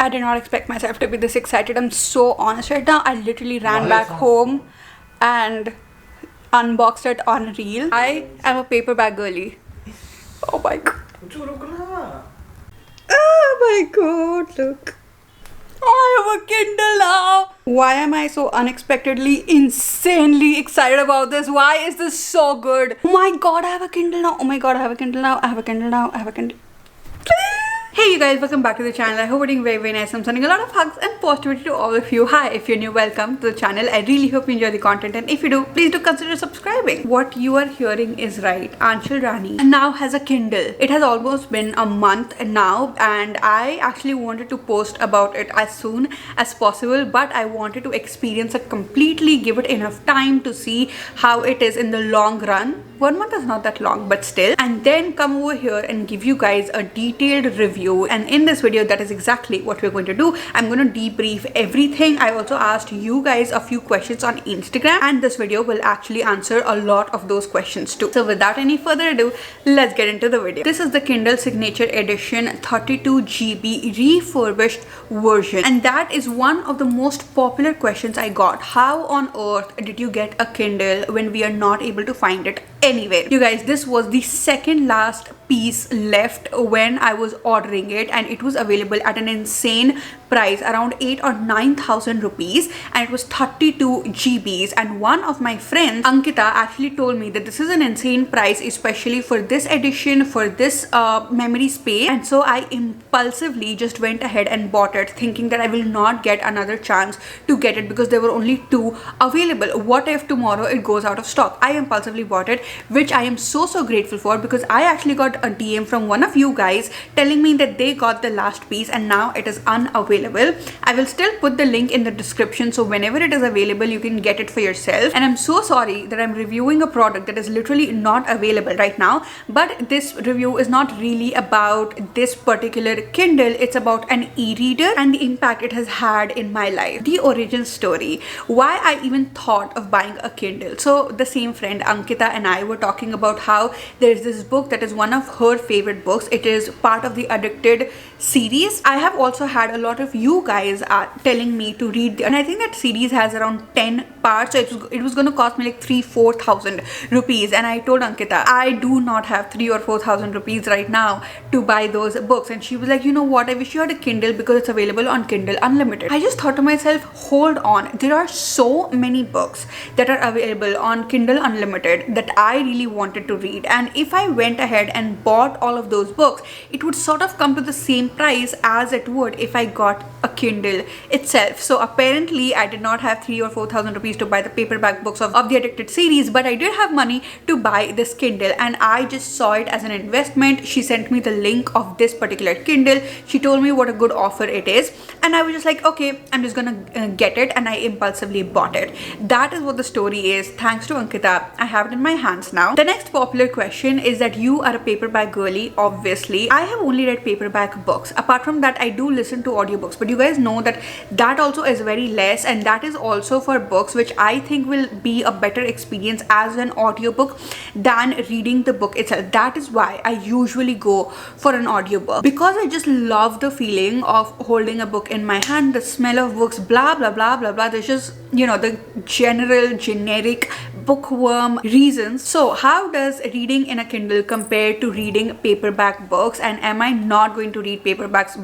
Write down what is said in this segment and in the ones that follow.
I did not expect myself to be this excited. I'm so honest right now. I literally ran back home and unboxed it on reel. I am a paperback girly. Oh my god. Oh my god, look. I have a Kindle now. Why am I so unexpectedly, insanely excited about this? Why is this so good? Oh my god, I have a Kindle now. Oh my god, I have a Kindle now. I have a Kindle now. I have a Kindle. Hey you guys, welcome back to the channel. I hope you're doing very nice. I'm sending a lot of hugs and positivity to all of you. Hi, if you're new, welcome to the channel. I really hope you enjoy the content, and if you do, please do consider subscribing. What you are hearing is right. Anshul Rani now has a Kindle. It has almost been a month now, and I actually wanted to post about it as soon as possible, but I wanted to experience it completely, give it enough time to see how it is in the long run. 1 month is not that long, but still, and then come over here and give you guys a detailed review. And in this video, that is exactly what we're going to do. I'm going to debrief everything. I also asked you guys a few questions on Instagram, and this video will actually answer a lot of those questions too. So without any further ado, let's get into the video. This is the Kindle Signature Edition 32 GB refurbished version, and that is one of the most popular questions I got. How on earth did you get a Kindle when we are not able to find it anywhere? You guys, this was the second last piece left when I was ordering it, and it was available at an insane price, around 8 or 9,000 rupees, and it was 32 GBs. And one of my friends, Ankita, actually told me that this is an insane price, especially for this edition, for this memory space. And so I impulsively just went ahead and bought it, thinking that I will not get another chance to get it because there were only 2 available. What if tomorrow it goes out of stock? I impulsively bought it, which I am so grateful for, because I actually got a DM from one of you guys telling me that they got the last piece and now it is unavailable. I will still put the link in the description, so whenever it is available you can get it for yourself. And I'm so sorry that I'm reviewing a product that is literally not available right now, but this review is not really about this particular Kindle. It's about an e-reader and the impact it has had in my life. The origin story, why I even thought of buying a Kindle. So the same friend Ankita and I were talking about how there's this book that is one of her favorite books. It is part of the Addicted series. I have also had a lot of you guys telling me to read and I think that series has around 10 parts, so it was going to cost me like 3,000-4,000 rupees. And I told Ankita I do not have 3,000 or 4,000 rupees right now to buy those books, and she was like, you know what, I wish you had a Kindle because it's available on Kindle Unlimited. I just thought to myself, hold on, there are so many books that are available on Kindle Unlimited that I really wanted to read, and if I went ahead and bought all of those books, it would sort of come to the same price as it would if I got a Kindle itself. So apparently I did not have 3,000 or 4,000 rupees to buy the paperback books of the Addicted series, but I did have money to buy this Kindle, and I just saw it as an investment. She sent me the link of this particular Kindle. She told me what a good offer it is, and I was just like, okay, I'm just gonna get it, and I impulsively bought it. That is what the story is. Thanks to Ankita, I have it in my hands now. The next popular question is that you are a paperback girly. Obviously, I have only read paperback books. Apart from that, I do listen to audiobooks, but you guys know that also is very less, and that is also for books, which I think will be a better experience as an audiobook than reading the book itself. That is why I usually go for an audiobook, because I just love the feeling of holding a book in my hand, the smell of books, blah blah blah blah blah. There's just, you know, the generic bookworm reasons. So how does reading in a Kindle compare to reading paperback books, and am I not going to read paperback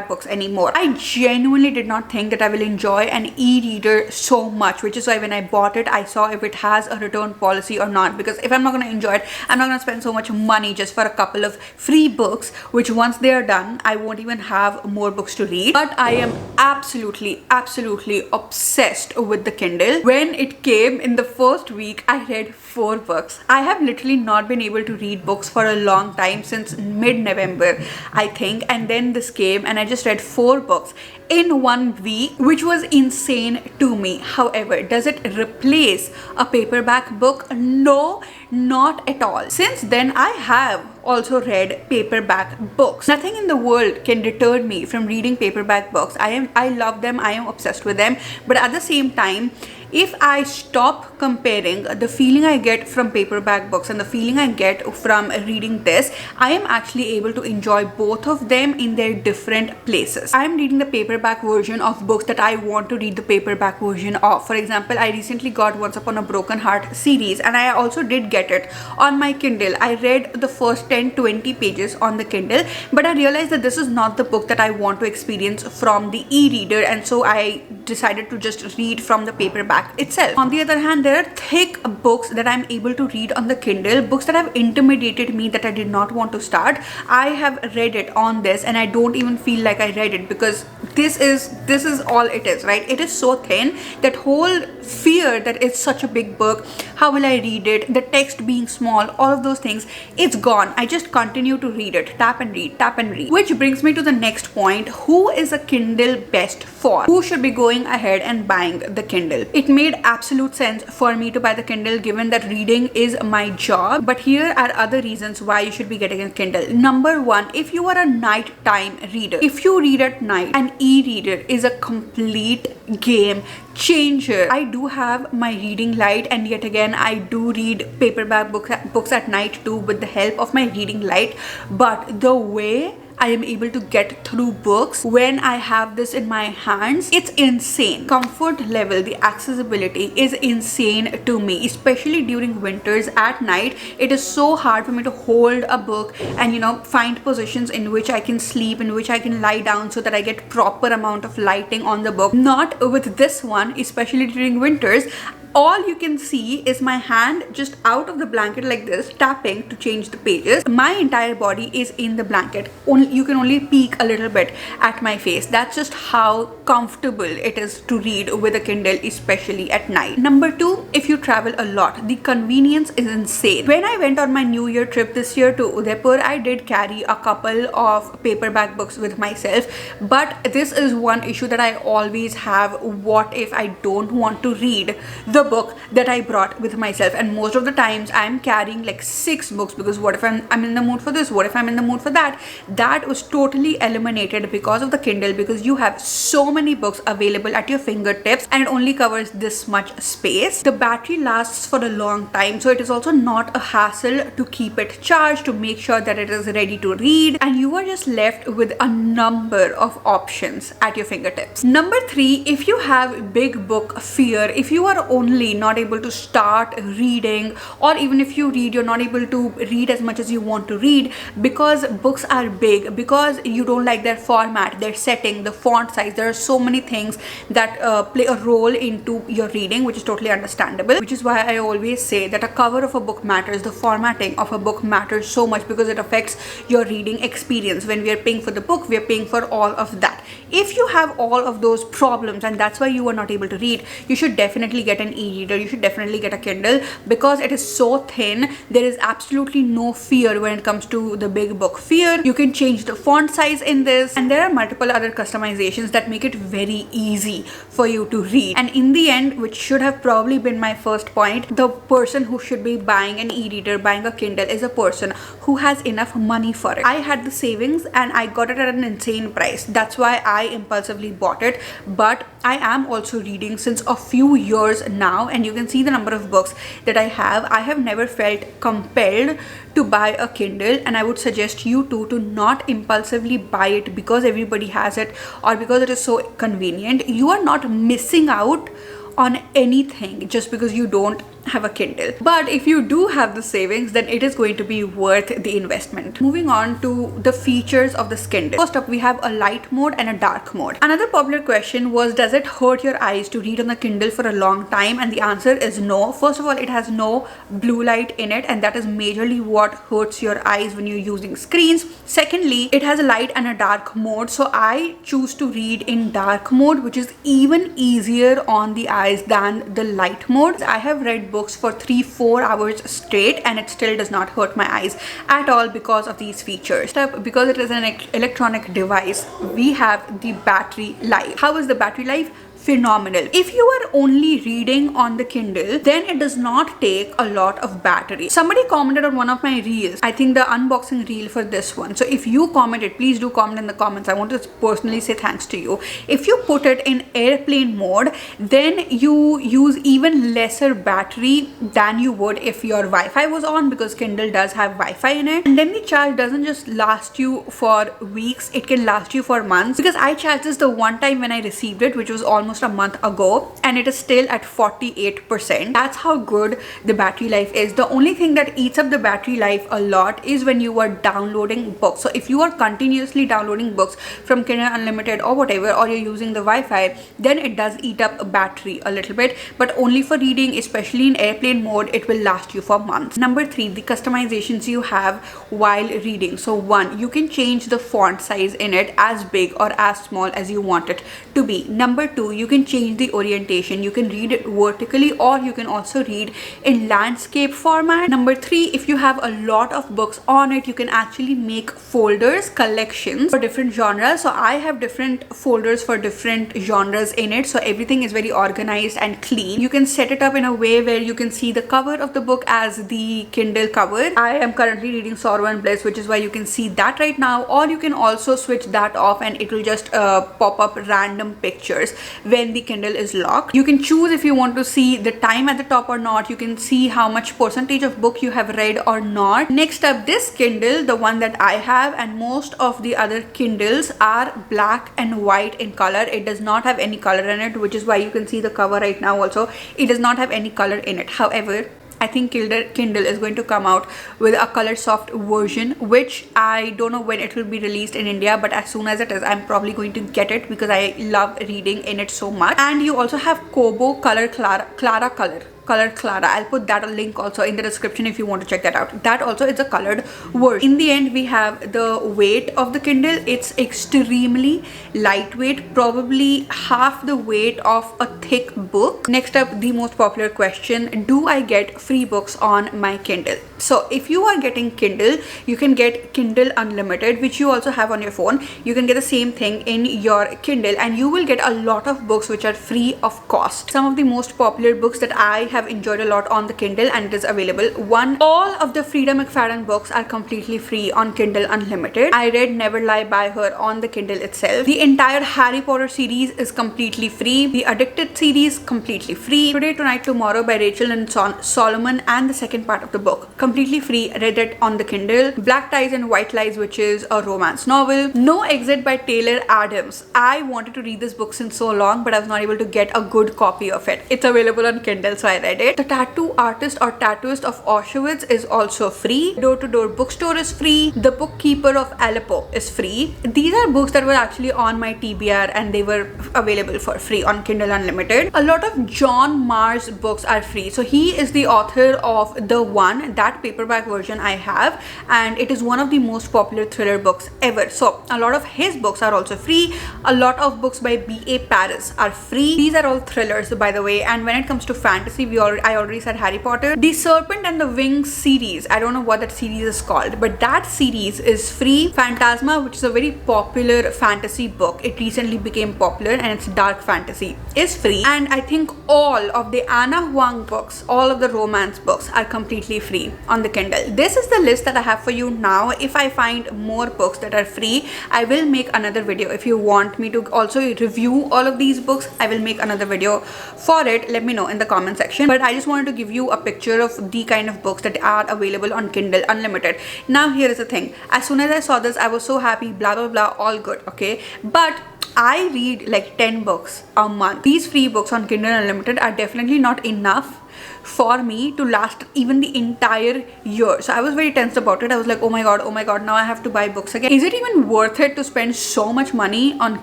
books anymore? I genuinely did not think that I will enjoy an e-reader so much, which is why when I bought it, I saw if it has a return policy or not, because if I'm not going to enjoy it, I'm not going to spend so much money just for a couple of free books, which once they are done, I won't even have more books to read. But I am absolutely obsessed with the Kindle. When it came in the first week, I read 4 books. I have literally not been able to read books for a long time, since mid-November I think, and then this came and I just read 4 books in 1 week, which was insane to me. However, does it replace a paperback book? No, not at all. Since then, I have also read paperback books. Nothing in the world can deter me from reading paperback books. I love them. I am obsessed with them. But at the same time, if I stop comparing the feeling I get from paperback books and the feeling I get from reading this, I am actually able to enjoy both of them in their different places. I am reading the paperback version of books that I want to read the paperback version of. For example, I recently got Once Upon a Broken Heart series, and I also did get it on my Kindle. I read the first 10-20 pages on the Kindle, but I realized that this is not the book that I want to experience from the e-reader, and so I decided to just read from the paperback itself. On the other hand, there are thick books that I'm able to read on the Kindle, books that have intimidated me that I did not want to start. I have read it on this and I don't even feel like I read it, because this is all it is, right? It is so thin. That whole fear that it's such a big book, how will I read it, the text being small, all of those things, it's gone. I just continue to read it, tap and read, tap and read. Which brings me to the next point. Who is a Kindle best for? Who should be going ahead and buying the Kindle? It made absolute sense for me to buy the Kindle, given that reading is my job. But here are other reasons why you should be getting a Kindle. Number one, if you are a nighttime reader, if you read at night, an e-reader is a complete game changer. I do have my reading light, and yet again I do read paperback books at night too with the help of my reading light. But the way I am able to get through books when I have this in my hands, it's insane. Comfort level, the accessibility is insane to me, especially during winters at night. It is so hard for me to hold a book and find positions in which I can sleep, in which I can lie down so that I get proper amount of lighting on the book. Not with this one, especially during winters. All you can see is my hand just out of the blanket like this, tapping to change the pages. My entire body is in the blanket. You can only peek a little bit at my face. That's just how comfortable it is to read with a Kindle, especially at night. Number two, if you travel a lot, the convenience is insane. When I went on my New Year trip this year to Udaipur, I did carry a couple of paperback books with myself, but this is one issue that I always have. What if I don't want to read the book that I brought with myself? And most of the times I'm carrying like 6 books, because what if I'm in the mood for this, what if I'm in the mood for that? That was totally eliminated because of the Kindle, because you have so many books available at your fingertips and it only covers this much space. The battery lasts for a long time, so it is also not a hassle to keep it charged, to make sure that it is ready to read, and you are just left with a number of options at your fingertips. Number 3, if you have big book fear, if you are only not able to start reading, or even if you read, you're not able to read as much as you want to read because books are big, because you don't like their format, their setting, the font size. There are so many things that play a role into your reading, which is totally understandable, which is why I always say that a cover of a book matters, the formatting of a book matters so much, because it affects your reading experience. When we are paying for the book, we are paying for all of that. If you have all of those problems and that's why you are not able to read, you should definitely get an e-reader. You should definitely get a Kindle, because it is so thin. There is absolutely no fear when it comes to the big book fear. You can change the font size in this, and there are multiple other customizations that make it very easy for you to read. And in the end, which should have probably been my first point, the person who should be buying an e-reader, buying a Kindle, is a person who has enough money for it. I had the savings and I got it at an insane price. That's why I impulsively bought it. But I am also reading since a few years now, and you can see the number of books that I have. I have never felt compelled to buy a Kindle, and I would suggest you too to not impulsively buy it because everybody has it or because it is so convenient. You are not missing out on anything just because you don't have a Kindle. But if you do have the savings, then it is going to be worth the investment. Moving on to the features of this Kindle. First up, we have a light mode and a dark mode. Another popular question was, does it hurt your eyes to read on the Kindle for a long time? And the answer is no. First of all, it has no blue light in it, and that is majorly what hurts your eyes when you're using screens. Secondly, it has a light and a dark mode, so I choose to read in dark mode, which is even easier on the eyes than the light mode. I have read books for 3-4 hours straight and it still does not hurt my eyes at all because of these features. Because it is an electronic device, we have the battery life. How is the battery life? phenomenal. If you are only reading on the Kindle, then it does not take a lot of battery. Somebody commented on one of my reels, I think the unboxing reel for this one. So if you commented, please do comment in the comments. I want to personally say thanks to you. If you put it in airplane mode, then you use even lesser battery than you would if your Wi-Fi was on, because Kindle does have Wi-Fi in it. And then the charge doesn't just last you for weeks, it can last you for months, because I charged this the one time when I received it, which was almost a month ago, and it is still at 48%. That's how good the battery life is. The only thing that eats up the battery life a lot is when you are downloading books. So if you are continuously downloading books from Kindle Unlimited or whatever, or you're using the Wi-Fi, then it does eat up a battery a little bit, but only for reading, especially in airplane mode, it will last you for months. Number 3, the customizations you have while reading. So 1, you can change the font size in it as big or as small as you want it to be. Number 2, you can change the orientation. You can read it vertically, or you can also read in landscape format. Number 3, if you have a lot of books on it, you can actually make folders, collections for different genres. So I have different folders for different genres in it, so everything is very organized and clean. You can set it up in a way where you can see the cover of the book as the Kindle cover. I am currently reading Sorrow and Bliss, which is why you can see that right now, or you can also switch that off and it will just pop up random pictures when the Kindle is locked. You can choose if you want to see the time at the top or not. You can see how much percentage of book you have read or not. Next up, this Kindle, the one that I have, and most of the other Kindles are black and white in color. It does not have any color in it, which is why you can see the cover right now also. It does not have any color in it. However, I think Kindle is going to come out with a color soft version, which I don't know when it will be released in India, but as soon as it is, I'm probably going to get it because I love reading in it so much. And you also have Kobo Color Clara Color. I'll put that link also in the description if you want to check that out. That also is a colored version. In the end, we have the weight of the Kindle. It's extremely lightweight, probably half the weight of a thick book. Next up, the most popular question: do I get free books on my Kindle? So if you are getting Kindle, you can get Kindle Unlimited, which you also have on your phone. You can get the same thing in your Kindle, and you will get a lot of books which are free of cost. Some of the most popular books that I have enjoyed a lot on the Kindle, and it is available. 1, all of the Frida McFadden books are completely free on Kindle Unlimited. I read Never Lie by her on the Kindle itself. The entire Harry Potter series is completely free. The Addicted series completely free. Today, Tonight, Tomorrow by Rachel and Solomon, and the second part of the book completely free. Read it on the Kindle. Black Ties and White Lies, which is a romance novel. No Exit by Taylor Adams. I wanted to read this book since so long, but I was not able to get a good copy of it. It's available on Kindle, so I read it. The Tattoo Artist or Tattooist of Auschwitz is also free. Door to Door Bookstore is free. The Bookkeeper of Aleppo is free. These are books that were actually on my TBR and they were available for free on Kindle Unlimited. A lot of John Marr's books are free. So he is the author of The One, that paperback version I have, and it is one of the most popular thriller books ever. So a lot of his books are also free. A lot of books by B.A. Paris are free. These are all thrillers, by the way. And when it comes to fantasy, I already said Harry Potter. The Serpent and the Wings series, I don't know what that series is called, but that series is free. Phantasma, which is a very popular fantasy book, it recently became popular and it's dark fantasy, is free. And I think all of the Anna Huang books, all of the romance books are completely free on the Kindle. This is the list that I have for you now. If I find more books that are free, I will make another video. If you want me to also review all of these books, I will make another video for it. Let me know in the comment section. But I just wanted to give you a picture of the kind of books that are available on Kindle Unlimited. Now here is the thing. As soon as I saw this, I was so happy, blah blah blah, all good, okay? But I read like 10 books a month. These free books on Kindle Unlimited are definitely not enough for me to last even the entire year. So I was very tense about it. I was like, oh my god, now I have to buy books again. Is it even worth it to spend so much money on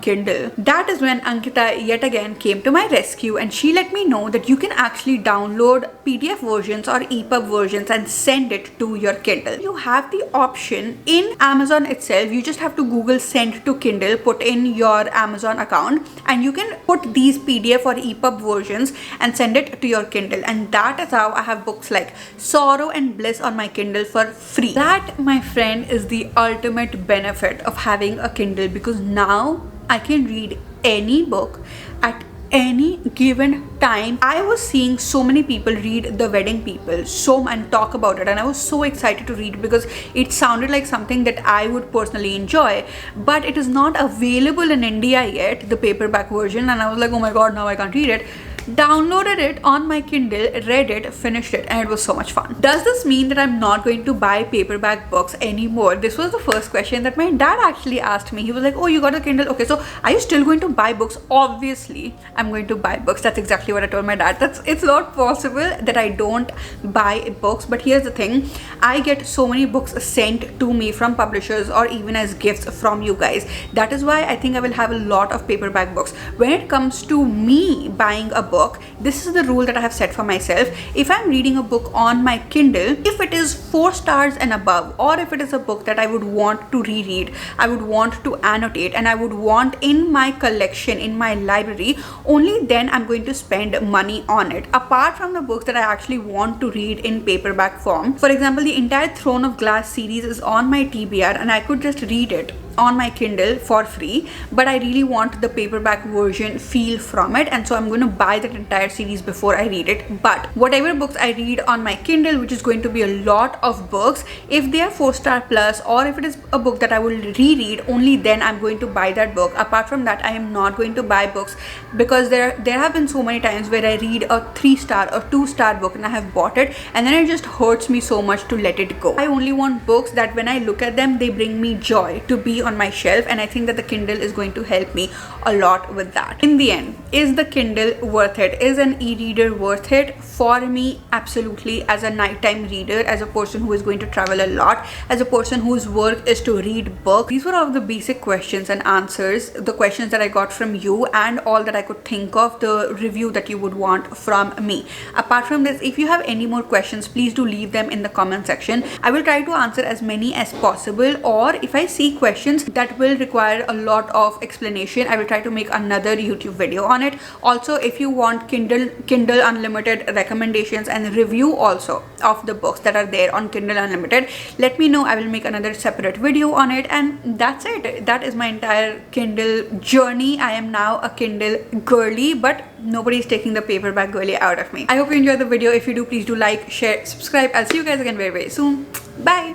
Kindle? That is when Ankita yet again came to my rescue, and she let me know that you can actually download PDF versions or EPUB versions and send it to your Kindle. You have the option in Amazon itself. You just have to Google send to Kindle, put in your Amazon account, and you can put these PDF or EPUB versions and send it to your Kindle. And that is how I have books like Sorrow and Bliss on my Kindle for free. That, my friend, is the ultimate benefit of having a Kindle, because now I can read any book at any given time, I was seeing so many people read The Wedding People and talk about it, and I was so excited to read because it sounded like something that I would personally enjoy. But it is not available in India yet, the paperback version, and I was like, oh my god, now I can't read it. Downloaded it on my Kindle, read it, finished it, and it was so much fun. Does this mean that I'm not going to buy paperback books anymore? This was the first question that my dad actually asked me. He was like, oh, you got a Kindle? Okay, so are you still going to buy books? Obviously, I'm going to buy books. That's exactly what I told my dad. It's not possible that I don't buy books. But here's the thing. I get so many books sent to me from publishers or even as gifts from you guys. That is why I think I will have a lot of paperback books. When it comes to me buying a book, this is the rule that I have set for myself. If I'm reading a book on my Kindle, if it is 4 stars and above, or if it is a book that I would want to reread, I would want to annotate, and I would want in my collection, in my library, only then I'm going to spend money on it. Apart from the books that I actually want to read in paperback form, for example, the entire Throne of Glass series is on my TBR and I could just read it on my Kindle for free, but I really want the paperback version feel from it, and so I'm going to buy that entire series before I read it. But whatever books I read on my Kindle, which is going to be a lot of books, if they are 4-star plus, or if it is a book that I will reread, only then I'm going to buy that book. Apart from that, I am not going to buy books, because there have been so many times where I read a 3-star or 2-star book and I have bought it, and then it just hurts me so much to let it go. I only want books that when I look at them, they bring me joy to be on my shelf, and I think that the Kindle is going to help me a lot with that. In the end, is the Kindle worth it? Is an e-reader worth it? For me, absolutely. As a nighttime reader, as a person who is going to travel a lot, as a person whose work is to read books, these were all the basic questions and answers, the questions that I got from you, and all that I could think of, the review that you would want from me. Apart from this, if you have any more questions, please do leave them in the comment section. I will try to answer as many as possible, or if I see questions that will require a lot of explanation, I will try to make another YouTube video on it. Also, if you want Kindle Unlimited recommendations and review also of the books that are there on Kindle Unlimited, let me know. I will make another separate video on it, and that's it. That is my entire Kindle journey. I am now a Kindle girly, but nobody is taking the paperback girly out of me. I hope you enjoyed the video. If you do, please do like, share, subscribe. I'll see you guys again very, very soon. Bye.